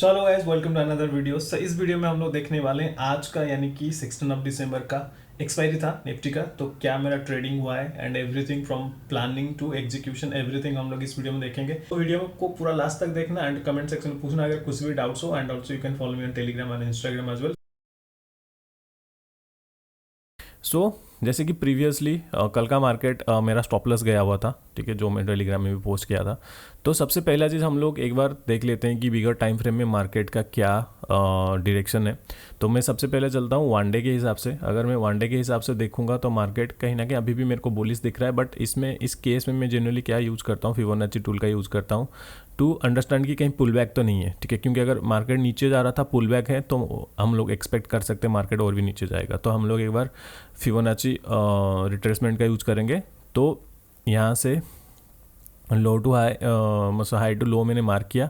चलो guys, welcome to another video. इस video में हम लोग देखने वाले हैं आज का यानी कि 16 ऑफ दिसंबर का एक्सपायरी था निफ्टी का। तो क्या मेरा ट्रेडिंग हुआ है and everything from planning to execution, everything हम लोग इस वीडियो में देखेंगे। तो वीडियो को पूरा लास्ट तक देखना एंड कमेंट सेक्शन में पूछना अगर कुछ भी डाउट्स हो। And also you can follow me on Telegram and Instagram as well. जैसे कि प्रीवियसली कल का मार्केट मेरा स्टॉप लॉस गया हुआ था, ठीक है, जो मैं टेलीग्राम में भी पोस्ट किया था। तो सबसे पहला चीज़ हम लोग एक बार देख लेते हैं कि बिगर टाइम फ्रेम में मार्केट का क्या डायरेक्शन है। तो मैं सबसे पहले चलता हूँ वन डे के हिसाब से। अगर मैं वन डे के हिसाब से देखूंगा तो मार्केट कहीं ना कहीं अभी भी मेरे को बुलिश दिख रहा है, बट इस केस में मैं जनरली क्या यूज़ करता हूँ, फिबोनाची टूल का यूज़ करता हूँ टू अंडरस्टैंड कि कहीं पुल बैक तो नहीं है, ठीक है। क्योंकि अगर मार्केट नीचे जा रहा था, पुल बैक है, तो हम लोग एक्सपेक्ट कर सकते हैं मार्केट और भी नीचे जाएगा। तो हम लोग एक बार फिबोनाची रिट्रेसमेंट का यूज़ करेंगे। तो यहाँ से लो टू हाई, मतलब हाई टू लो मैंने मार्क किया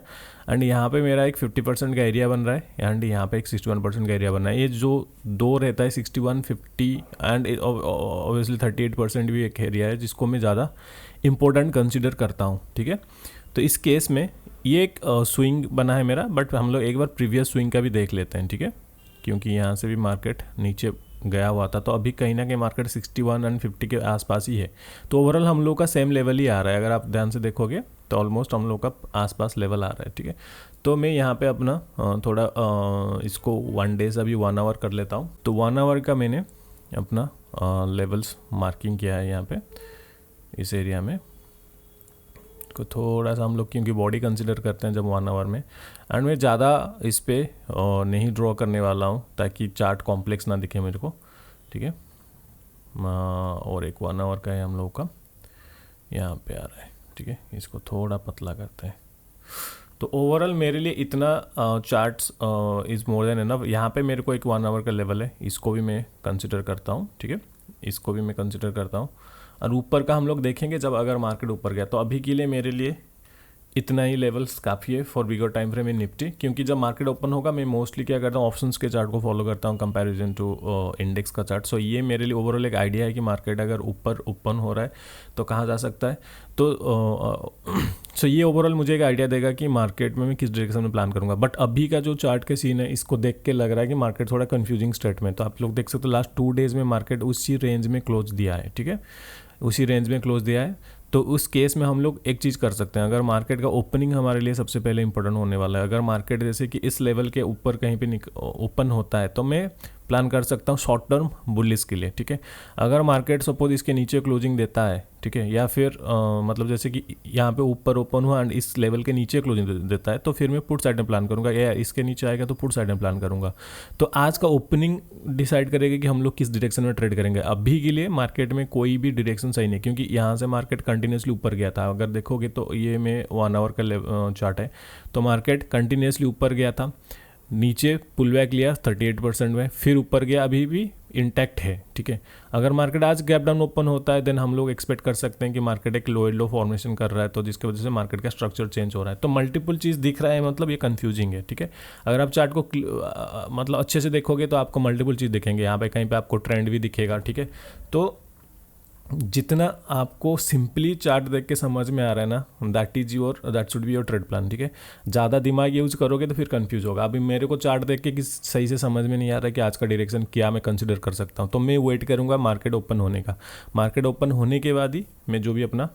एंड यहाँ पे मेरा एक 50% का एरिया बन रहा है एंड यहाँ पे एक 61% का एरिया बन रहा है। ये जो दो रहता है 61, 50 एंड ऑब्वियसली 38% भी एक एरिया है जिसको मैं ज़्यादा इंपॉर्टेंट कंसिडर करता हूँ, ठीक है। तो इस केस में ये एक स्विंग बना है मेरा, बट हम लोग एक बार प्रीवियस स्विंग का भी देख लेते हैं, ठीक है। क्योंकि यहाँ से भी मार्केट नीचे गया हुआ था, तो अभी कहीं ना कहीं मार्केट 61 एंड 50 के आसपास ही है। तो ओवरऑल हम लोग का सेम लेवल ही आ रहा है। अगर आप ध्यान से देखोगे तो ऑलमोस्ट हम लोग का आसपास लेवल आ रहा है, ठीक है। तो मैं यहाँ पे अपना थोड़ा इसको वन डे से अभी 1 आवर कर लेता हूँ। तो 1 आवर का मैंने अपना लेवल्स मार्किंग किया है यहाँ पे इस एरिया में। को थोड़ा सा हम लोग क्योंकि बॉडी कंसिडर करते हैं जब 1 आवर में, एंड मैं ज़्यादा इस पर नहीं ड्रॉ करने वाला हूँ ताकि चार्ट कॉम्प्लेक्स ना दिखे मेरे को, ठीक है। और एक 1 आवर का है हम लोग का, यहाँ पे आ रहा है, ठीक है। इसको थोड़ा पतला करते हैं। तो ओवरऑल मेरे लिए इतना charts is more than enough. यहाँ पे मेरे को एक 1 आवर का लेवल है, इसको भी मैं कंसिडर करता हूँ, ठीक है। इसको भी मैं कंसिडर करता हूँ। और ऊपर का हम लोग देखेंगे जब अगर मार्केट ऊपर गया। तो अभी के लिए मेरे लिए इतना ही लेवल्स काफ़ी है for bigger time frame in Nifty. क्योंकि जब मार्केट ओपन होगा मैं मोस्टली क्या करता हूँ, ऑप्शंस के चार्ट को फॉलो करता हूँ कंपैरिजन टू इंडेक्स का चार्ट। सो ये मेरे लिए ओवरऑल एक आइडिया है कि मार्केट अगर ऊपर ओपन हो रहा है तो कहाँ जा सकता है। तो सो ये ओवरऑल मुझे एक आइडिया देगा कि मार्केट में मैं किस डायरेक्शन में प्लान करूँगा। बट अभी का जो चार्ट के सीन है, इसको देख के लग रहा है कि मार्केट थोड़ा कन्फ्यूजिंग स्टेट में। तो आप लोग देख सकते हो लास्ट 2 डेज़ में मार्केट उसी रेंज में क्लोज दिया है, ठीक है, उसी रेंज में क्लोज दिया है। तो उस केस में हम लोग एक चीज़ कर सकते हैं, अगर मार्केट का ओपनिंग हमारे लिए सबसे पहले इंपॉर्टेंट होने वाला है। अगर मार्केट जैसे कि इस लेवल के ऊपर कहीं पे ओपन होता है तो मैं प्लान कर सकता हूँ शॉर्ट टर्म बुलिश के लिए, ठीक है। अगर मार्केट सपोज इसके नीचे क्लोजिंग देता है, ठीक है, या फिर मतलब जैसे कि यहाँ पे ऊपर ओपन हुआ एंड इस लेवल के नीचे क्लोजिंग देता है, तो फिर मैं पुट साइड में प्लान करूँगा, या इसके नीचे आएगा तो पुट साइड में प्लान करूँगा। तो आज का ओपनिंग डिसाइड करेगा कि हम लोग किस डायरेक्शन में ट्रेड करेंगे। अभी के लिए मार्केट में कोई भी डायरेक्शन सही नहीं, क्योंकि यहाँ से मार्केट कंटिन्यूसली ऊपर गया था। अगर देखोगे तो ये में 1 आवर का चार्ट है, तो मार्केट कंटिन्यूसली ऊपर गया था, नीचे पुल बैक लिया 38% में, फिर ऊपर गया, अभी भी इंटैक्ट है, ठीक है। अगर मार्केट आज गैप डाउन ओपन होता है देन हम लोग एक्सपेक्ट कर सकते हैं कि मार्केट एक लोअर लो फॉर्मेशन कर रहा है, तो जिसकी वजह से मार्केट का स्ट्रक्चर चेंज हो रहा है। तो मल्टीपल चीज़ दिख रहा है, मतलब ये कंफ्यूजिंग है, ठीक है। अगर आप चार्ट को मतलब अच्छे से देखोगे तो आपको मल्टीपल चीज़ दिखेंगे। यहाँ पे कहीं पे आपको ट्रेंड भी दिखेगा, ठीक है। तो जितना आपको सिंपली चार्ट देख के समझ में आ रहा है ना, that should be your trade plan, ठीक है। ज़्यादा दिमाग यूज करोगे तो फिर कंफ्यूज होगा। अभी मेरे को चार्ट देख के सही से समझ में नहीं आ रहा है कि आज का डायरेक्शन क्या मैं कंसिडर कर सकता हूँ। तो मैं वेट करूँगा मार्केट ओपन होने का। मार्केट ओपन होने के बाद ही मैं जो भी अपना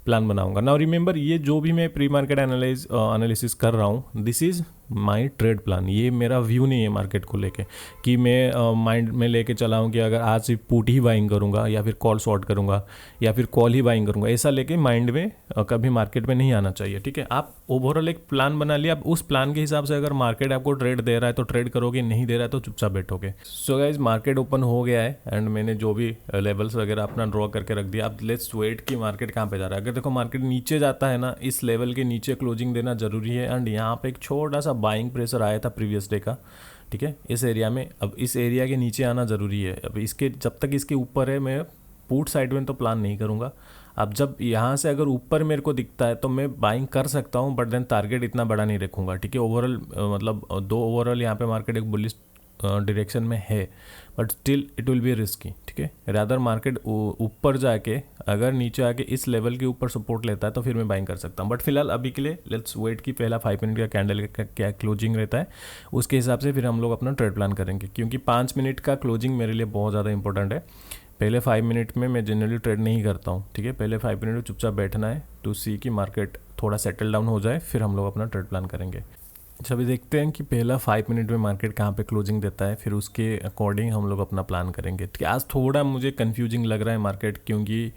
प्लान बनाऊंगा। नाउ रिमेंबर, ये जो भी मैं प्री मार्केट एनालिसिस कर रहा हूँ, this is my trade plan. ये मेरा व्यू नहीं है मार्केट को लेके कि मैं माइंड में लेके चला हूँ कि अगर आज पुट ही बाइंग करूँगा या फिर कॉल शॉर्ट करूँगा या फिर कॉल ही बाइंग करूँगा। ऐसा लेके माइंड में कभी मार्केट में नहीं आना चाहिए, ठीक है। आप ओवरऑल एक प्लान बना लिया, आप उस प्लान के हिसाब से अगर मार्केट आपको ट्रेड दे रहा है तो ट्रेड करोगे, नहीं दे रहा है तो चुपचाप बैठोगे। सो गाइज, मार्केट ओपन हो गया है एंड मैंने जो भी लेवल्स वगैरह अपना ड्रॉ करके रख दिया। अब लेट्स वेट कि मार्केट कहाँ पे जा रहा है। अगर देखो मार्केट नीचे जाता है ना, इस लेवल के नीचे क्लोजिंग देना जरूरी है। एंड यहाँ पे एक छोटा सा बाइंग प्रेशर आया था प्रीवियस डे का, ठीक है, इस एरिया में। अब इस एरिया के नीचे आना ज़रूरी है। अब इसके जब तक इसके ऊपर है मैं पुट साइड में तो प्लान नहीं करूँगा। अब जब यहाँ से अगर ऊपर मेरे को दिखता है तो मैं बाइंग कर सकता हूँ, बट देन टारगेट इतना बड़ा नहीं रखूँगा, ठीक है। ओवरऑल मतलब दो ओवरऑल यहाँ पे मार्केट एक बुलिश डायरेक्शन में है, but still it will be risky, ठीक है। रादर मार्केट ऊपर जाके अगर नीचे आके इस लेवल के ऊपर सपोर्ट लेता है तो फिर मैं बाइंग कर सकता हूँ, बट फिलहाल अभी के लिए लेट्स वेट कि पहला 5 मिनट का कैंडल का क्या क्लोजिंग रहता है, उसके हिसाब से फिर हम लोग अपना ट्रेड प्लान करेंगे, क्योंकि 5 मिनट का क्लोजिंग मेरे लिए बहुत ज़्यादा इंपॉर्टेंट है। पहले 5 मिनट में मैं जनरली ट्रेड नहीं करता हूँ, ठीक है। पहले 5 मिनट में चुपचाप बैठना है टू सी कि मार्केट थोड़ा सेटल डाउन हो जाए, फिर हम लोग अपना ट्रेड प्लान करेंगे। अच्छा, अभी देखते हैं कि पहला 5 मिनट में मार्केट कहाँ पे क्लोजिंग देता है, फिर उसके अकॉर्डिंग हम लोग अपना प्लान करेंगे। ठीक है, आज थोड़ा मुझे कंफ्यूजिंग लग रहा है मार्केट, क्योंकि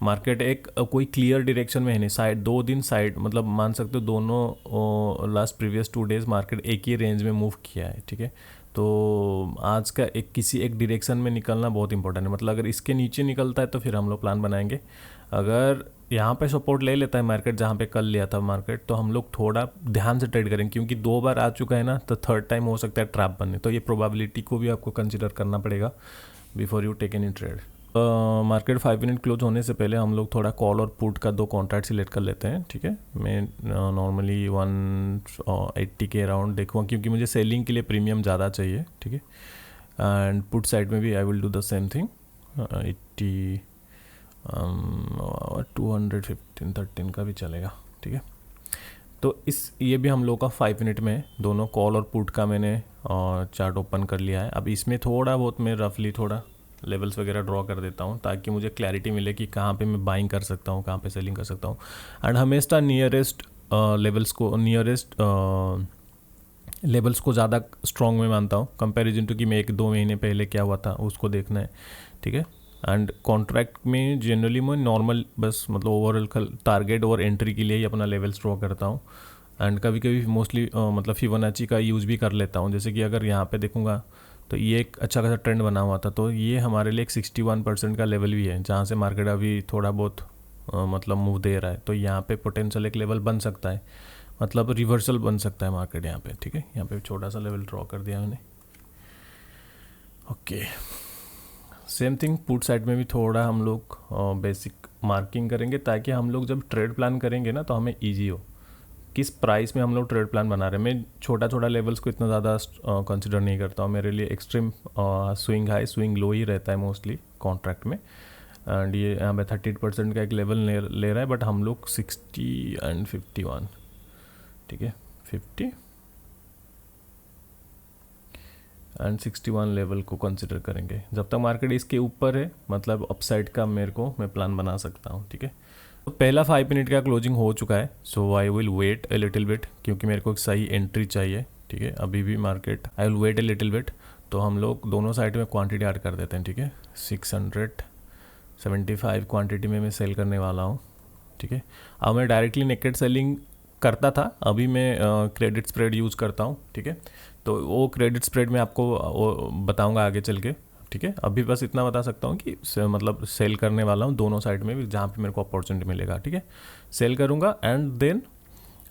मार्केट एक कोई क्लियर डायरेक्शन में है नहीं। साइड 2 दिन साइड मतलब मान सकते हो दोनों लास्ट प्रीवियस 2 डेज मार्केट एक ही रेंज में मूव किया है, ठीक है। तो आज का किसी एक डायरेक्शन में निकलना बहुत इंपॉर्टेंट है, मतलब अगर इसके नीचे निकलता है तो फिर हम लोग प्लान बनाएंगे। अगर यहाँ पे सपोर्ट ले लेता है मार्केट जहाँ पे कल लिया था मार्केट, तो हम लोग थोड़ा ध्यान से ट्रेड करेंगे, क्योंकि 2 बार आ चुका है ना, तो थर्ड टाइम हो सकता है ट्रैप बनने, तो ये प्रोबेबिलिटी को भी आपको कंसिडर करना पड़ेगा before you take any trade. Market 5 minute close होने से पहले हम लोग थोड़ा कॉल और पुट का 2 कॉन्ट्रैक्ट सिलेक्ट कर लेते हैं, ठीक है। मैं नॉर्मली 180 के अराउंड देखूँगा, क्योंकि मुझे सेलिंग के लिए प्रीमियम ज़्यादा चाहिए, ठीक है। एंड पुट साइड में भी I will do the same thing, 80 215 13 का भी चलेगा, ठीक है। तो ये भी हम लोग का 5 मिनट में दोनों कॉल और पुट का मैंने चार्ट ओपन कर लिया है। अब इसमें थोड़ा बहुत मैं रफली थोड़ा लेवल्स वगैरह ड्रॉ कर देता हूँ, ताकि मुझे क्लैरिटी मिले कि कहाँ पे मैं बाइंग कर सकता हूँ, कहाँ पे सेलिंग कर सकता हूँ। एंड हमेशा नियरेस्ट लेवल्स को ज़्यादा स्ट्रॉन्ग में मानता हूँ कंपैरिजन टू कि मैं 1-2 महीने पहले क्या हुआ था उसको देखना है, ठीक है। एंड कॉन्ट्रैक्ट में जनरली मैं नॉर्मल बस मतलब ओवरऑल टारगेट और एंट्री के लिए ही अपना लेवल्स ड्रॉ करता हूँ। एंड कभी कभी मोस्टली मतलब फिबोनाची का यूज़ भी कर लेता हूँ, जैसे कि अगर यहाँ पे देखूँगा तो ये एक अच्छा खासा ट्रेंड बना हुआ था, तो ये हमारे लिए एक 61% का लेवल भी है, जहाँ से मार्केट अभी थोड़ा बहुत मतलब मूव दे रहा है। तो यहाँ पे पोटेंशियल एक लेवल बन सकता है, मतलब रिवर्सल बन सकता है मार्केट यहाँ पे, ठीक है। यहाँ पे छोटा सा लेवल ड्रॉ कर दिया मैंने, okay. Same thing put side में भी थोड़ा हम लोग बेसिक मार्किंग करेंगे, ताकि हम लोग जब ट्रेड प्लान करेंगे ना तो हमें ईजी हो किस प्राइस में हम लोग ट्रेड प्लान बना रहे हैं। मैं छोटा छोटा लेवल्स को इतना ज़्यादा कंसिडर नहीं करता हूँ, मेरे लिए extreme swing high swing low ही रहता है मोस्टली कॉन्ट्रैक्ट में। एंड ये यहाँ पे 38% का एक लेवल ले रहा है, बट हम लोग 60 एंड 51, ठीक है, 50 एंड 61 लेवल को कंसिडर करेंगे। जब तक मार्केट इसके ऊपर है मतलब अपसाइड का मैं प्लान बना सकता हूँ, ठीक है। तो पहला 5 मिनट का क्लोजिंग हो चुका है, so I will wait a little bit, क्योंकि मेरे को एक सही एंट्री चाहिए, ठीक है। अभी भी market I will wait a little bit. तो हम लोग दोनों साइड में क्वांटिटी ऐड कर देते हैं, ठीक है। 675 क्वांटिटी में मैं सेल करने वाला हूँ, ठीक है। अब मैं डायरेक्टली नेकेड सेलिंग करता था, अभी मैं क्रेडिट स्प्रेड यूज़ करता हूँ, ठीक है। तो वो क्रेडिट स्प्रेड में आपको बताऊँगा आगे चल के, ठीक है। अभी बस इतना बता सकता हूँ कि मतलब सेल करने वाला हूँ दोनों साइड में भी, जहाँ पे मेरे को अपॉर्चुनिटी मिलेगा, ठीक है। सेल करूँगा एंड देन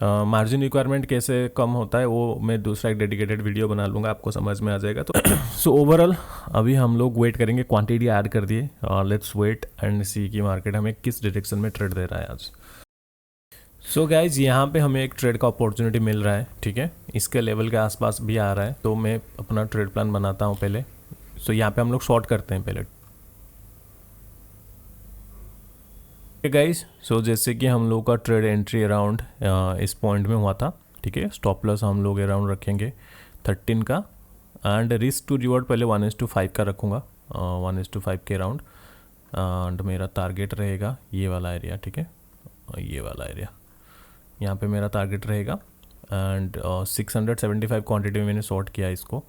मार्जिन रिक्वायरमेंट कैसे कम होता है वो मैं दूसरा एक डेडिकेटेड वीडियो बना लूँगा, आपको समझ में आ जाएगा। तो सो ओवरऑल अभी हम लोग वेट करेंगे, क्वांटिटी ऐड कर दिए, लेट्स वेट एंड सी कि मार्केट हमें किस डायरेक्शन में ट्रेड दे रहा है आज। सो गाइज यहाँ पे हमें एक ट्रेड का अपॉर्चुनिटी मिल रहा है, ठीक है। इसके लेवल के आसपास भी आ रहा है, तो मैं अपना ट्रेड प्लान बनाता हूँ पहले। सो यहाँ पे हम लोग शॉर्ट करते हैं पहले, गाइस। सो जैसे कि हम लोग का ट्रेड एंट्री अराउंड इस पॉइंट में हुआ था, ठीक है। स्टॉप लॉस हम लोग अराउंड रखेंगे 13 का, एंड रिस्क टू रिवॉर्ड पहले 1:5 का रखूँगा, 1:5 के अराउंड। एंड मेरा टारगेट रहेगा ये वाला एरिया, ठीक है, ये वाला एरिया यहाँ पे मेरा टारगेट रहेगा। एंड 675 क्वांटिटी में मैंने शॉर्ट किया इसको,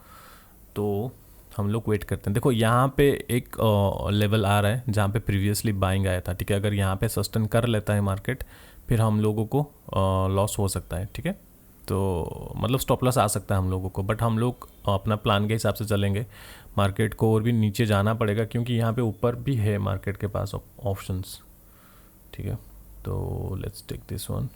तो हम लोग वेट करते हैं। देखो यहाँ पे एक लेवल आ रहा है जहाँ पे प्रीवियसली बाइंग आया था, ठीक है। अगर यहाँ पे सस्टेन कर लेता है मार्केट, फिर हम लोगों को लॉस हो सकता है, ठीक है। तो मतलब स्टॉप लॉस आ सकता है हम लोगों को, बट हम लोग अपना प्लान के हिसाब से चलेंगे। मार्केट को और भी नीचे जाना पड़ेगा, क्योंकि यहाँ पे ऊपर भी है मार्केट के पास ऑप्शंस, ठीक है। तो लेट्स टेक दिस वन।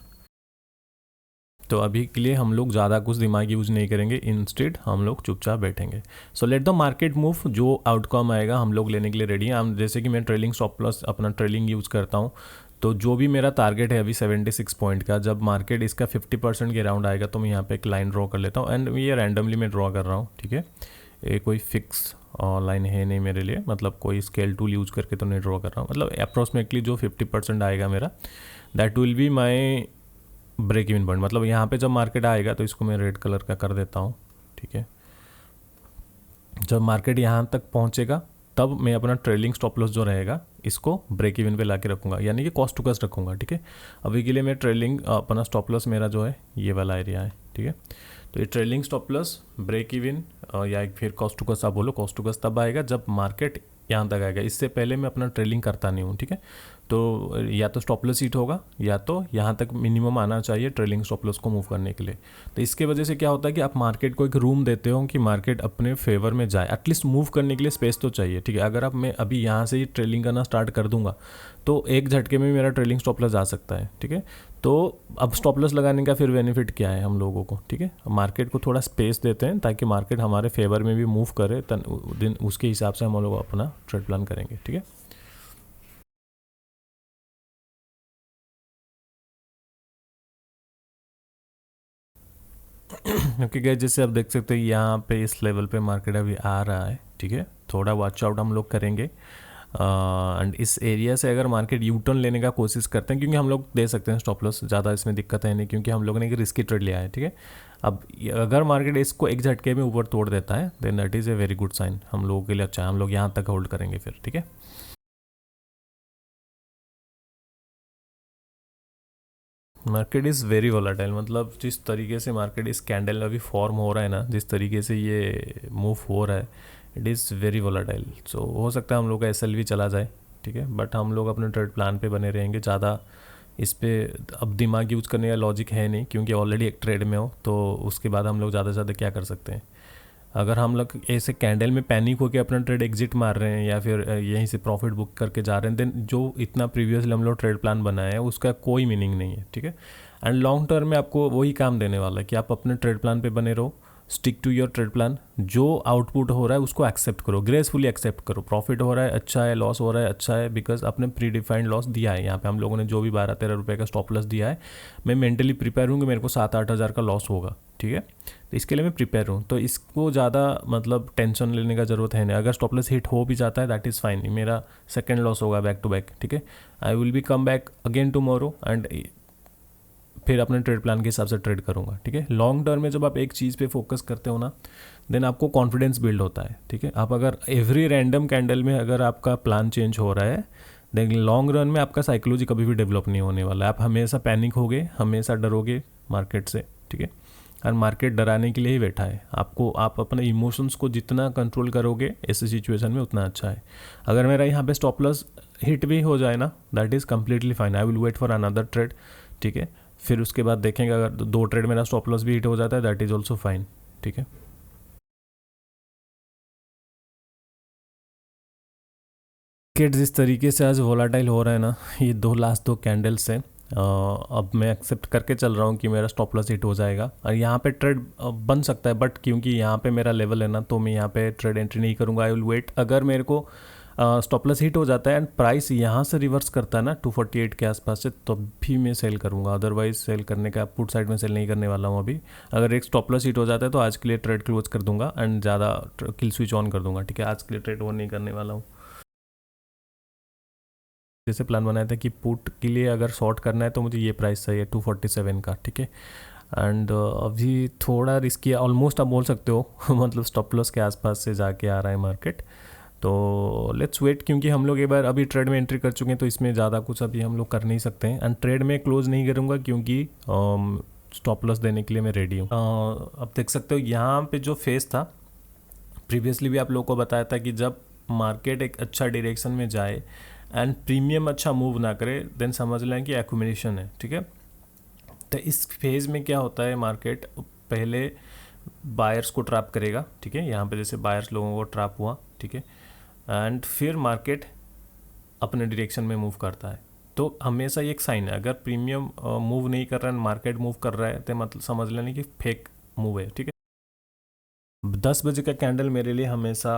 तो अभी के लिए हम लोग ज़्यादा कुछ दिमाग यूज़ नहीं करेंगे, इंस्टेड हम लोग चुपचाप बैठेंगे। So let the market move, जो आउटकम आएगा हम लोग लेने के लिए रेडी हैं। हम जैसे कि मैं ट्रेलिंग स्टॉप लॉस अपना ट्रेलिंग यूज़ करता हूँ, तो जो भी मेरा टारगेट है अभी 76 पॉइंट का, जब मार्केट इसका 50% के अराउंड आएगा तो मैं यहाँ पे एक लाइन ड्रॉ कर लेता हूँ। एंड ये रैंडमली मैं ड्रॉ कर रहा हूँ, ठीक है। ये कोई फिक्स लाइन है नहीं मेरे लिए, मतलब कोई स्केल टूल यूज करके तो नहीं ड्रॉ कर रहा हूँ, मतलब अप्रॉक्सीमेटली जो 50% आएगा मेरा, that will be my break even point. मतलब यहाँ पे जब मार्केट आएगा तो इसको मैं रेड कलर का कर देता हूँ, ठीक है। जब मार्केट यहाँ तक पहुँचेगा तब मैं अपना ट्रेलिंग स्टॉप लॉस जो रहेगा इसको ब्रेक इवन पे ला के रखूँगा, यानी कि कॉस्ट टू कॉस्ट रखूँगा, ठीक है। अभी के लिए मैं ट्रेलिंग अपना स्टॉप लॉस मेरा जो है ये वाला एरिया है, ठीक है। तो ये trailing stop loss break even या फिर कॉस्ट टू कॉस्ट आप बोलो, कॉस्ट टू कॉस्ट तब आएगा जब मार्केट यहाँ तक आएगा, इससे पहले मैं अपना ट्रेलिंग करता नहीं हूँ, ठीक है। तो या तो स्टॉप लॉस हिट होगा या तो यहाँ तक मिनिमम आना चाहिए ट्रेलिंग स्टॉप लॉस को मूव करने के लिए। तो इसके वजह से क्या होता है कि आप मार्केट को एक रूम देते हो कि मार्केट अपने फेवर में जाए, एटलीस्ट मूव करने के लिए स्पेस तो चाहिए, ठीक है। अगर अब मैं अभी यहाँ से ही ट्रेलिंग करना स्टार्ट कर दूंगा तो एक झटके में मेरा ट्रेलिंग स्टॉप लॉस आ सकता है, ठीक है। तो अब स्टॉप लॉस लगाने का फिर बेनिफिट क्या है हम लोगों को, ठीक है। मार्केट को थोड़ा स्पेस देते हैं ताकि मार्केट हमारे फेवर में भी मूव करे, दिन उसके हिसाब से हम लोग अपना ट्रेड प्लान करेंगे, ठीक है। क्योंकि गैस जैसे आप देख सकते हैं यहाँ पे इस लेवल पे मार्केट अभी आ रहा है, ठीक है। थोड़ा वॉच आउट हम लोग करेंगे एंड इस एरिया से अगर मार्केट यू टर्न लेने का कोशिश करते हैं, क्योंकि हम लोग दे सकते हैं स्टॉप लॉस, ज़्यादा इसमें दिक्कत है नहीं, क्योंकि हम लोगों ने एक रिस्की ट्रेड लिया है, ठीक है। अब अगर मार्केट इसको एक झटके में ऊपर तोड़ देता है then that is a very good sign, हम लोगों के लिए अच्छा है, हम लोग यहाँ तक होल्ड करेंगे फिर, ठीक है। मार्केट इज़ वेरी वोलाटाइल, मतलब जिस तरीके से मार्केट इस कैंडल अभी फॉर्म हो रहा है ना, जिस तरीके से ये मूव हो रहा है, इट इज़ वेरी वोलाटाइल। सो हो सकता है हम लोग का एस भी चला जाए, ठीक है, बट हम लोग अपने ट्रेड प्लान पे बने रहेंगे। ज़्यादा इस पर अब दिमाग यूज़ करने का लॉजिक है नहीं, क्योंकि ऑलरेडी एक ट्रेड में हो, तो उसके बाद हम लोग ज़्यादा से ज़्यादा क्या कर सकते हैं। अगर हम लोग ऐसे कैंडल में पैनिक होकर अपना ट्रेड एग्जिट मार रहे हैं या फिर यहीं से प्रॉफिट बुक करके जा रहे हैं, देन जो इतना प्रीवियसली हम लोग ट्रेड प्लान बनाया है उसका कोई मीनिंग नहीं है, ठीक है। एंड लॉन्ग टर्म में आपको वही काम देने वाला है कि आप अपने ट्रेड प्लान पे बने रहो, stick to your trade plan, जो आउटपुट हो रहा है उसको एक्सेप्ट करो, ग्रेसफुली एक्सेप्ट करो। प्रॉफिट हो रहा है अच्छा है, लॉस हो रहा है अच्छा है, बिकॉज अपने प्री डिफाइंड लॉस दिया है। यहाँ पे हम लोगों ने जो भी 12-13 रुपये का स्टॉप लॉस दिया है, मैं मेंटली प्रिपेयर हूँ कि मेरे को 7-8 हज़ार का लॉस होगा, ठीक है। तो इसके लिए मैं प्रिपेयर हूँ, तो इसको ज़्यादा मतलब टेंशन लेने का ज़रूरत है नहीं। अगर स्टॉप लॉस हिट हो भी जाता है दैट इज़ फाइन, मेरा सेकेंड लॉस होगा बैक टू बैक, ठीक है। I will be come back again tomorrow and फिर अपने ट्रेड प्लान के हिसाब से ट्रेड करूँगा, ठीक है। लॉन्ग टर्म में जब आप एक चीज़ पे फोकस करते हो ना, देन आपको कॉन्फिडेंस बिल्ड होता है, ठीक है। आप अगर एवरी रैंडम कैंडल में अगर आपका प्लान चेंज हो रहा है, देन लॉन्ग रन में आपका साइकोलॉजी कभी भी डेवलप नहीं होने वाला है। आप हमेशा पैनिक होगे, हमेशा डरोगे मार्केट से, ठीक है। और मार्केट डराने के लिए ही बैठा है आपको, आप अपने इमोशंस को जितना कंट्रोल करोगे ऐसी सिचुएशन में उतना अच्छा है। अगर मेरा यहाँ पे स्टॉप लॉस हिट भी हो जाए ना, that is completely fine, I will wait for another trade, ठीक है। फिर उसके बाद देखेंगे, अगर 2 ट्रेड मेरा स्टॉप लॉस भी हिट हो जाता है दैट इज़ ऑल्सो फाइन, ठीक है। मार्केट जिस तरीके से आज वोलाटाइल हो रहा है ना, ये लास्ट दो कैंडल्स से अब मैं एक्सेप्ट करके चल रहा हूँ कि मेरा स्टॉप लॉस हिट हो जाएगा और यहाँ पे ट्रेड बन सकता है, बट क्योंकि यहाँ पे मेरा लेवल है ना, तो मैं यहाँ पे ट्रेड एंट्री नहीं करूँगा, आई विल वेट। अगर मेरे को स्टॉप लॉस हिट हो जाता है एंड प्राइस यहाँ से रिवर्स करता है ना 248 के आसपास से, तब भी मैं सेल करूँगा, अदरवाइज सेल करने का पुट साइड में सेल नहीं करने वाला हूँ अभी। अगर एक स्टॉप लॉस हिट हो जाता है तो आज के लिए ट्रेड क्लोज कर दूंगा एंड ज़्यादा किल स्विच ऑन कर दूंगा, ठीक है। आज के लिए ट्रेड ऑन नहीं करने वाला हूँ। जैसे प्लान बनाया था कि पुट के लिए अगर शॉर्ट करना है तो मुझे ये प्राइस चाहिए 247 का, ठीक है। एंड अभी थोड़ा रिस्की है, ऑलमोस्ट आप बोल सकते हो मतलब स्टॉप लॉस के आसपास से जाके आ रहा है मार्केट। तो लेट्स वेट, क्योंकि हम लोग एक बार अभी ट्रेड में एंट्री कर चुके हैं तो इसमें ज़्यादा कुछ अभी हम लोग कर नहीं सकते हैं एंड ट्रेड में क्लोज नहीं करूँगा क्योंकि स्टॉप लॉस देने के लिए मैं रेडी हूँ। अब देख सकते हो यहाँ पे जो फेस था, प्रीवियसली भी आप लोगों को बताया था कि जब मार्केट एक अच्छा डायरेक्शन में जाए एंड प्रीमियम अच्छा मूव ना करे, देन समझ लें कि एक्यूमुलेशन है, ठीक है। तो इस फेज़ में क्या होता है, मार्केट पहले बायर्स को ट्रैप करेगा, ठीक है। यहाँ पे जैसे बायर्स लोगों को ट्रैप हुआ, ठीक है, एंड फिर मार्केट अपने डायरेक्शन में मूव करता है। तो हमेशा ये एक साइन है, अगर प्रीमियम मूव नहीं कर रहा है, मार्केट मूव कर रहा है, तो मतलब समझ लेने कि फेक मूव है, ठीक है। 10 बजे का कैंडल मेरे लिए हमेशा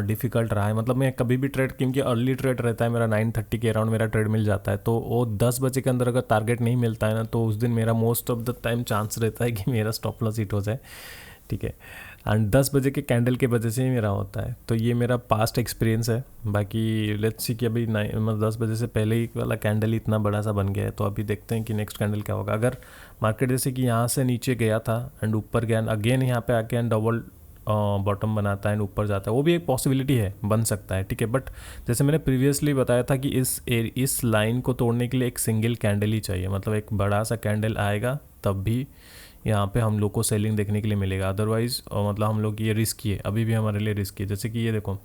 डिफ़िकल्ट रहा है, मतलब मैं कभी भी ट्रेड, क्योंकि अर्ली ट्रेड रहता है मेरा 9:30 के अराउंड मेरा ट्रेड मिल जाता है, तो वो 10 बजे के अंदर अगर टारगेट नहीं मिलता है ना, तो उस दिन मेरा most of the time chance रहता है कि मेरा स्टॉप लॉस हिट हो जाए, ठीक है। एंड 10 बजे के कैंडल के वजह से ही मेरा होता है, तो ये मेरा पास्ट एक्सपीरियंस है। बाकी लेट्स सी कि अभी 10 बजे से पहले ही वाला कैंडल ही इतना बड़ा सा बन गया है, तो अभी देखते हैं कि नेक्स्ट कैंडल क्या होगा। अगर मार्केट जैसे कि यहाँ से नीचे गया था एंड ऊपर गया, अगेन यहाँ पे आके एंड डबल बॉटम बनाता है एंड ऊपर जाता है, वो भी एक पॉसिबिलिटी है, बन सकता है, ठीक है। बट जैसे मैंने प्रीवियसली बताया था कि इस लाइन को तोड़ने के लिए एक सिंगल कैंडल ही चाहिए, मतलब एक बड़ा सा कैंडल आएगा तब भी यहाँ पे हम लोग को सेलिंग देखने के लिए मिलेगा। अदरवाइज़ मतलब हम लोग ये रिस्की है, अभी भी हमारे लिए रिस्की है। जैसे कि ये देखो,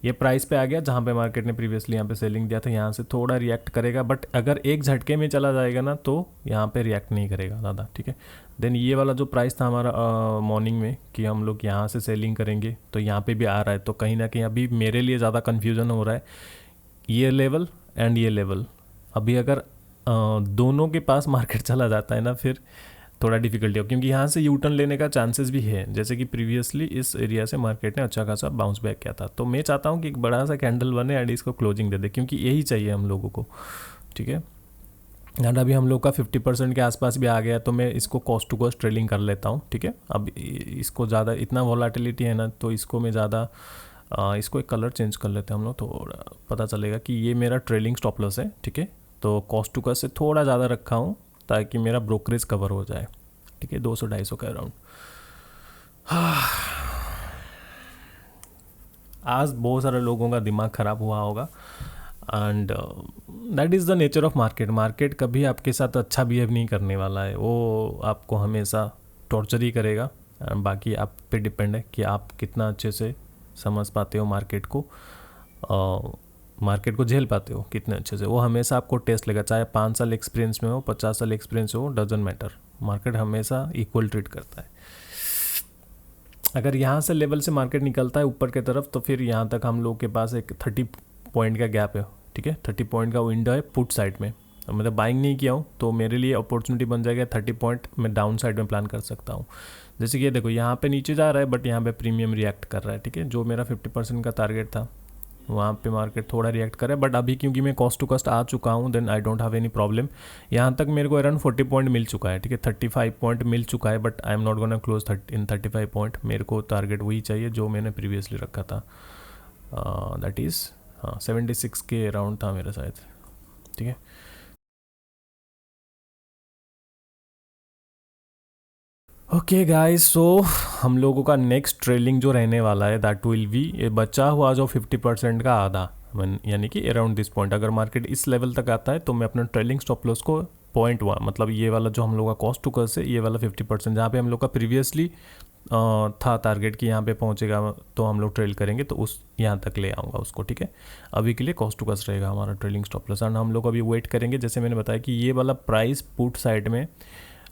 ये प्राइस पे आ गया जहाँ पे मार्केट ने प्रीवियसली यहाँ पे सेलिंग दिया था, यहाँ से थोड़ा रिएक्ट करेगा, बट अगर एक झटके में चला जाएगा ना तो यहाँ पे रिएक्ट नहीं करेगा ज़्यादा, ठीक है। देन ये वाला जो प्राइस था हमारा मॉर्निंग में कि हम लोग यहाँ से सेलिंग करेंगे, तो यहाँ पे भी आ रहा है, तो कहीं ना कहीं अभी मेरे लिए ज़्यादा कन्फ्यूज़न हो रहा है ये लेवल एंड ये लेवल। अभी अगर दोनों के पास मार्केट चला जाता है ना, फिर थोड़ा डिफिकल्टी हो, क्योंकि यहाँ से यू टर्न लेने का चांसेस भी है। जैसे कि प्रीवियसली इस एरिया से मार्केट ने अच्छा खासा बाउंस बैक किया था, तो मैं चाहता हूँ कि एक बड़ा सा कैंडल बने एंड इसको क्लोजिंग दे दे, क्योंकि यही चाहिए हम लोगों को, ठीक है। एंड अभी हम लोग का 50% के आसपास भी आ गया, तो मैं इसको कॉस्ट टू कॉस्ट ट्रेडिंग कर लेता हूँ, ठीक है। अब इसको ज़्यादा इतना वॉलेटिलिटी है ना, तो इसको मैं ज़्यादा इसको एक कलर चेंज कर लेते हैं हम लोग, थोड़ा पता चलेगा कि ये मेरा ट्रेलिंग स्टॉप लॉस है, ठीक है। तो कॉस्ट टू कॉस्ट से थोड़ा ज़्यादा रखा हूँ ताकि मेरा ब्रोकरेज कवर हो जाए, ठीक है, 200-250 के अराउंड। आज बहुत सारे लोगों का दिमाग ख़राब हुआ होगा and that is the nature of market. Market कभी आपके साथ अच्छा बिहेव नहीं करने वाला है, वो आपको हमेशा टॉर्चर ही करेगा। बाकी आप पे डिपेंड है कि आप कितना अच्छे से समझ पाते हो मार्केट को, मार्केट को झेल पाते हो कितने अच्छे से। वो हमेशा आपको टेस्ट लेगा, चाहे 5 साल एक्सपीरियंस में हो, 50 साल एक्सपीरियंस हो, डजंट मैटर, मार्केट हमेशा इक्वल ट्रीट करता है। अगर यहाँ से लेवल से मार्केट निकलता है ऊपर की तरफ, तो फिर यहाँ तक हम लोग के पास एक 30 पॉइंट का गैप है, ठीक है, 30 पॉइंट का विंडो है पुट साइड में। मतलब बाइंग नहीं किया हूँ तो मेरे लिए अपॉर्चुनिटी बन जाएगा, 30 पॉइंट मैं डाउन साइड में प्लान कर सकता हूँ। जैसे कि ये देखो, यहाँ पे नीचे जा रहा है बट यहाँ पे प्रीमियम रिएक्ट कर रहा है, ठीक है। जो मेरा 50% का टारगेट था वहाँ पे मार्केट थोड़ा रिएक्ट करे, बट अभी क्योंकि मैं कॉस्ट टू कॉस्ट आ चुका हूँ, then I don't have any problem. यहाँ तक मेरे को अराउंड 40 पॉइंट मिल चुका है, ठीक है, 35 पॉइंट मिल चुका है, but I am not gonna close in 35 point. मेरे को टारगेट वही चाहिए जो मैंने प्रीवियसली रखा था, दैट इज़ 76 के अराउंड था मेरा शायद, ठीक है। ओके गाइस, सो हम लोगों का नेक्स्ट ट्रेलिंग जो रहने वाला है दैट विल बी ये बचा हुआ जो 50% का आधा, यानी कि अराउंड दिस पॉइंट। अगर मार्केट इस लेवल तक आता है तो मैं अपना ट्रेलिंग स्टॉप लॉस को 0.1, मतलब ये वाला जो हम लोग का कॉस्ट टू कॉस्ट है, ये वाला 50% जहाँ पे हम लोग का प्रीवियसली था टारगेट कि यहाँ पे पहुँचेगा तो हम लोग ट्रेल करेंगे, तो उस यहाँ तक ले आऊँगा उसको, ठीक है। अभी के लिए कॉस्ट टू कॉस्ट रहेगा हमारा ट्रेलिंग स्टॉप लॉस, एंड हम लोग अभी वेट करेंगे। जैसे मैंने बताया कि ये वाला प्राइस पुट साइड में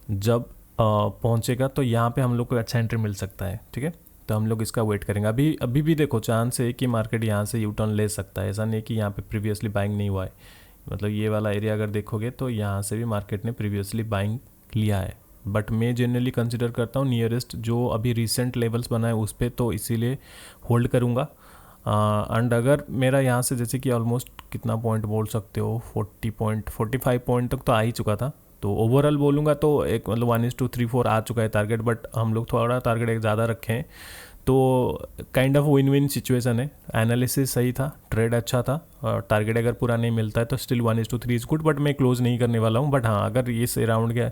जब पहुंचेगा तो यहाँ पे हम लोग को अच्छा एंट्री मिल सकता है, ठीक है। तो हम लोग इसका वेट करेंगे। अभी भी देखो चांस है कि मार्केट यहाँ से यू टर्न ले सकता है, ऐसा नहीं कि यहाँ पे प्रीवियसली बाइंग नहीं हुआ है। मतलब ये वाला एरिया अगर देखोगे तो यहाँ से भी मार्केट ने प्रीवियसली बाइंग लिया है, बट मैं जनरली कंसिडर करता हूँ नियरेस्ट जो अभी रिसेंट लेवल्स बनाए उस पर, तो इसीलिए होल्ड करूँगा। एंड अगर मेरा यहाँ से जैसे कि ऑलमोस्ट कितना पॉइंट बोल सकते हो, 45 पॉइंट तक तो आ ही चुका था, तो ओवरऑल बोलूँगा तो एक मतलब 1:3-4 आ चुका है टारगेट, बट हम लोग थोड़ा टारगेट एक ज़्यादा रखे हैं, तो kind of win win situation है। एनालिसिस सही था, ट्रेड अच्छा था, टारगेट अगर पूरा नहीं मिलता है तो स्टिल 1:3 इज़ गुड, बट मैं क्लोज नहीं करने वाला हूँ। बट हाँ, अगर इस राउंड के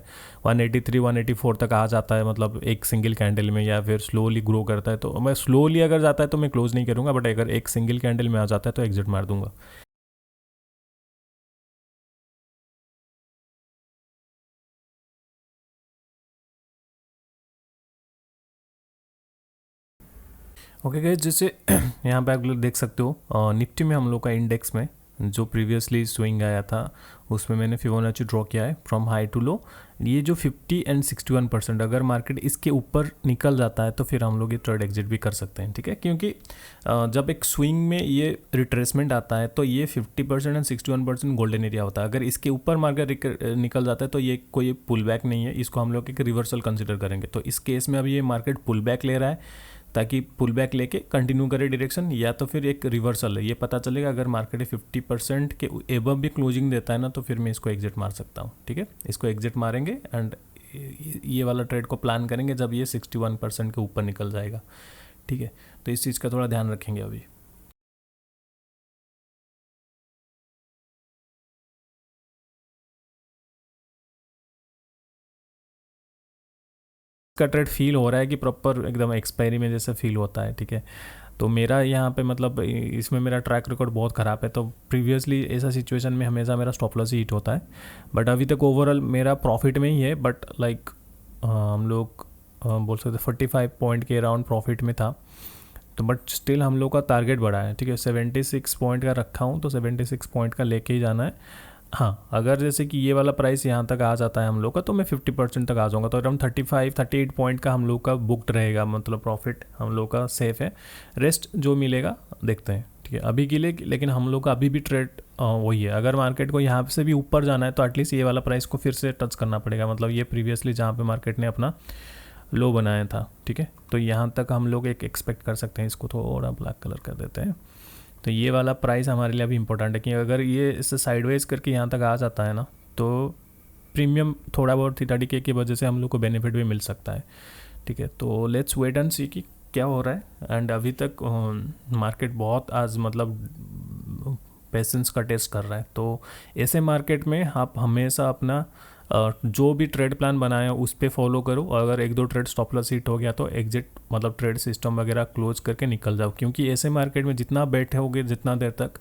183-184 तक आ जाता है, मतलब एक सिंगल कैंडल में, या फिर स्लोली ग्रो करता है, तो मैं स्लोली अगर जाता है तो मैं क्लोज नहीं करूँगा, बट अगर एक सिंगल कैंडल में आ जाता है तो एग्जिट मार दूंगा। ओके गाइस, जैसे यहाँ पे आप लोग देख सकते हो निफ्टी में हम लोग का इंडेक्स में जो प्रीवियसली स्विंग आया था उसमें मैंने फिबोनाची ड्रॉ किया है फ्रॉम हाई टू लो। ये जो 50 एंड 61%, अगर मार्केट इसके ऊपर निकल जाता है तो फिर हम लोग ये ट्रेड एग्जिट भी कर सकते हैं, ठीक है। क्योंकि जब एक स्विंग में ये रिट्रेसमेंट आता है तो ये 50% एंड 61% गोल्डन एरिया होता है। अगर इसके ऊपर मार्केट निकल जाता है तो ये कोई पुल बैक नहीं है, इसको हम लोग एक रिवर्सल कंसिडर करेंगे। तो इस केस में अब ये मार्केट पुल बैक ले रहा है ताकि पुल बैक लेके कंटिन्यू करे डायरेक्शन, या तो फिर एक रिवर्सल है, ये पता चलेगा। अगर मार्केट 50% के एबव भी क्लोजिंग देता है ना, तो फिर मैं इसको एग्जिट मार सकता हूँ, ठीक है। इसको एग्जिट मारेंगे एंड ये वाला ट्रेड को प्लान करेंगे जब ये 61% के ऊपर निकल जाएगा, ठीक है। तो इस चीज़ का थोड़ा ध्यान रखेंगे अभी। का ट्रेड फील हो रहा है कि प्रॉपर एकदम एक्सपायरी में जैसा फील होता है, ठीक है। तो मेरा यहाँ पे मतलब इसमें मेरा ट्रैक रिकॉर्ड बहुत ख़राब है, तो प्रीवियसली ऐसा सिचुएशन में हमेशा मेरा स्टॉप लॉस ही हिट होता है। बट अभी तक ओवरऑल मेरा प्रॉफिट में ही है, बट लाइक हम लोग बोल सकते 45 पॉइंट के अराउंड प्रॉफिट में था। तो बट स्टिल हम लोग का टारगेट बढ़ा है, ठीक है। 76 पॉइंट का रखा हूँ, तो 76 पॉइंट का लेके ही जाना है। हाँ, अगर जैसे कि ये वाला प्राइस यहाँ तक आ जाता है हम लोग का, तो मैं 50% तक आ जाऊँगा, तो अराउंड 35-38 पॉइंट का हम लोग का बुकड रहेगा, मतलब प्रॉफिट हम लोग का सेफ है। रेस्ट जो मिलेगा देखते हैं, ठीक है। अभी के लिए लेकिन हम लोग का अभी भी ट्रेड वही है, अगर मार्केट को यहाँ से भी ऊपर जाना है तो एटलीस्ट ये वाला प्राइस को फिर से टच करना पड़ेगा, मतलब ये प्रीवियसली जहाँ पे मार्केट ने अपना लो बनाया था, ठीक है। तो यहाँ तक हम लोग एक एक्सपेक्ट कर सकते हैं। इसको थोड़ा ब्लैक कलर कर देते हैं। तो ये वाला प्राइस हमारे लिए अभी इंपॉर्टेंट है कि अगर ये इससे साइडवेज करके यहाँ तक आ जाता है ना, तो प्रीमियम थोड़ा बहुत 30K की वजह से हम लोग को बेनिफिट भी मिल सकता है, ठीक है। तो लेट्स वेट एंड सी कि क्या हो रहा है। एंड अभी तक मार्केट बहुत आज मतलब पेशेंस का टेस्ट कर रहा है। तो ऐसे मार्केट में आप हमेशा अपना जो भी ट्रेड प्लान बनाया उस पर फॉलो करो। अगर एक दो ट्रेड स्टॉप लॉस हिट हो गया तो एग्जिट मतलब ट्रेड सिस्टम वगैरह क्लोज करके निकल जाओ, क्योंकि ऐसे मार्केट में जितना बैठे होगे जितना देर तक,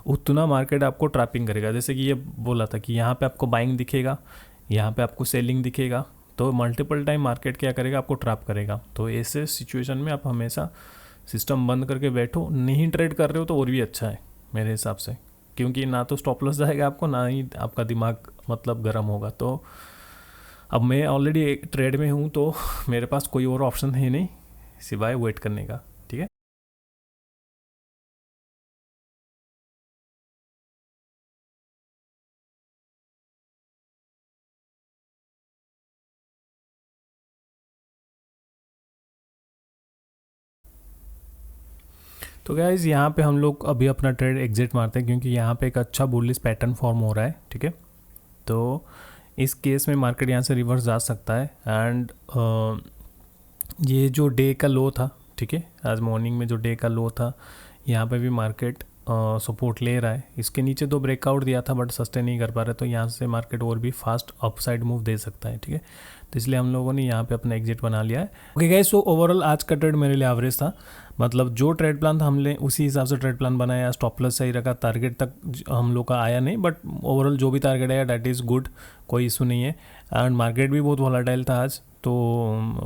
उतना मार्केट आपको ट्रैपिंग करेगा। जैसे कि ये बोला था कि यहाँ पे आपको बाइंग दिखेगा, यहाँ पे आपको सेलिंग दिखेगा, तो मल्टीपल टाइम मार्केट क्या करेगा, आपको ट्रैप करेगा। तो ऐसे सिचुएशन में आप हमेशा सिस्टम बंद करके बैठो। नहीं ट्रेड कर रहे हो तो और भी अच्छा है मेरे हिसाब से, क्योंकि ना तो स्टॉप लॉस जाएगा आपको, ना ही आपका दिमाग मतलब गर्म होगा। तो अब मैं ऑलरेडी एक ट्रेड में हूँ, तो मेरे पास कोई और ऑप्शन है नहीं सिवाय वेट करने का, ठीक है। तो गाइस यहाँ पे हम लोग अभी अपना ट्रेड एग्जिट मारते हैं, क्योंकि यहाँ पे एक अच्छा बुलिश पैटर्न फॉर्म हो रहा है, ठीक है। तो इस केस में मार्केट यहाँ से रिवर्स जा सकता है। एंड ये जो डे का लो था, ठीक है, आज मॉर्निंग में जो डे का लो था, यहाँ पे भी मार्केट सपोर्ट ले रहा है। इसके नीचे तो ब्रेकआउट दिया था बट सस्टेन नहीं कर पा रहा, तो यहाँ से मार्केट और भी फास्ट अपसाइड मूव दे सकता है, ठीक है। तो इसलिए हम लोगों ने यहाँ पे अपना एग्जिट बना लिया है। ओके गाइस, सो ओवरऑल आज का ट्रेड मेरे लिए एवरेज था, मतलब जो ट्रेड प्लान था हमने उसी हिसाब से ट्रेड प्लान बनाया। स्टॉप लॉस सही रखा, टारगेट तक हम लोग का आया नहीं, बट ओवरऑल जो भी टारगेट आया डैट इज़ गुड, कोई इशू नहीं है। एंड मार्केट भी बहुत वॉलेटाइल था आज, तो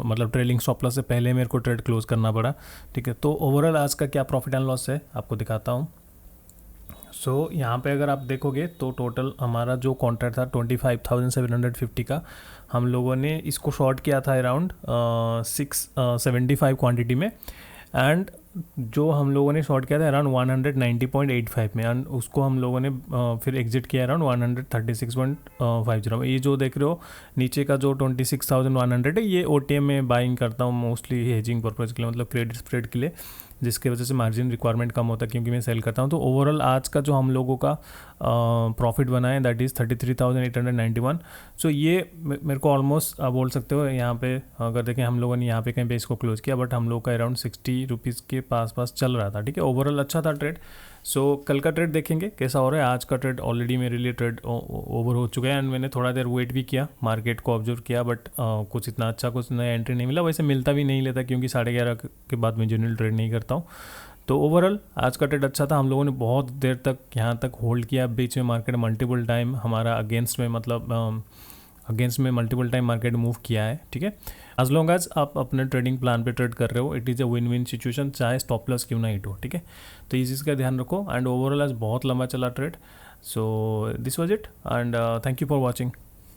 मतलब ट्रेलिंग स्टॉप लॉस से पहले मेरे को ट्रेड क्लोज करना पड़ा, ठीक है। तो ओवरऑल आज का क्या प्रॉफिट एंड लॉस है आपको दिखाता हूँ। सो यहाँ पे अगर आप देखोगे तो टोटल हमारा जो कॉन्ट्रैक्ट था 25,750 का, हम लोगों ने इसको शॉर्ट किया था अराउंड 675 क्वांटिटी में। एंड जो हम लोगों ने शॉर्ट किया था अराउंड 190.85 में, एंड उसको हम लोगों ने फिर एग्जिट किया अराउंड 136.50 में। ये जो देख रहे हो नीचे का जो 26,100 है, ये OTM में बाइंग करता हूँ मोस्टली हेजिंग पर्पज़ के लिए, मतलब क्रेडिट स्प्रेड के लिए, जिसकी वजह से मार्जिन रिक्वायरमेंट कम होता है क्योंकि मैं सेल करता हूँ। तो ओवरऑल आज का जो हम लोगों का प्रॉफिट बना है दैट इज़ 33,891। सो ये मेरे को ऑलमोस्ट बोल सकते हो यहाँ पे, अगर देखें हम लोगों ने यहाँ पे कहीं पे इसको क्लोज किया, बट हम लोग का अराउंड 60 रुपीज़ के पास चल रहा था, ठीक है। ओवरऑल अच्छा था ट्रेड। सो कल का ट्रेड देखेंगे कैसा हो रहा है। आज का ट्रेड ऑलरेडी मेरे लिए ट्रेड ओवर हो चुका है, एंड मैंने थोड़ा देर वेट भी किया, मार्केट को ऑब्जर्व किया, बट कुछ इतना अच्छा कुछ नया एंट्री नहीं मिला। वैसे मिलता भी नहीं लेता, क्योंकि 11:30 के बाद मैं जनरल ट्रेड नहीं करता हूँ। तो ओवरऑल आज का ट्रेड अच्छा था। हम लोगों ने बहुत देर तक यहाँ तक होल्ड किया, बीच में मार्केट मल्टीपल टाइम हमारा अगेंस्ट में, मतलब अगेंस्ट में मल्टीपल टाइम मार्केट मूव किया है, ठीक है। एज लॉन्ग एज आप अपने ट्रेडिंग प्लान पे ट्रेड कर रहे हो, it is a win win situation, चाहे स्टॉप लॉस क्यों ना हिट हो, ठीक है। तो इस चीज़ का ध्यान रखो। एंड ओवरऑल आज बहुत लंबा चला trade. So this was it, and thank you for watching.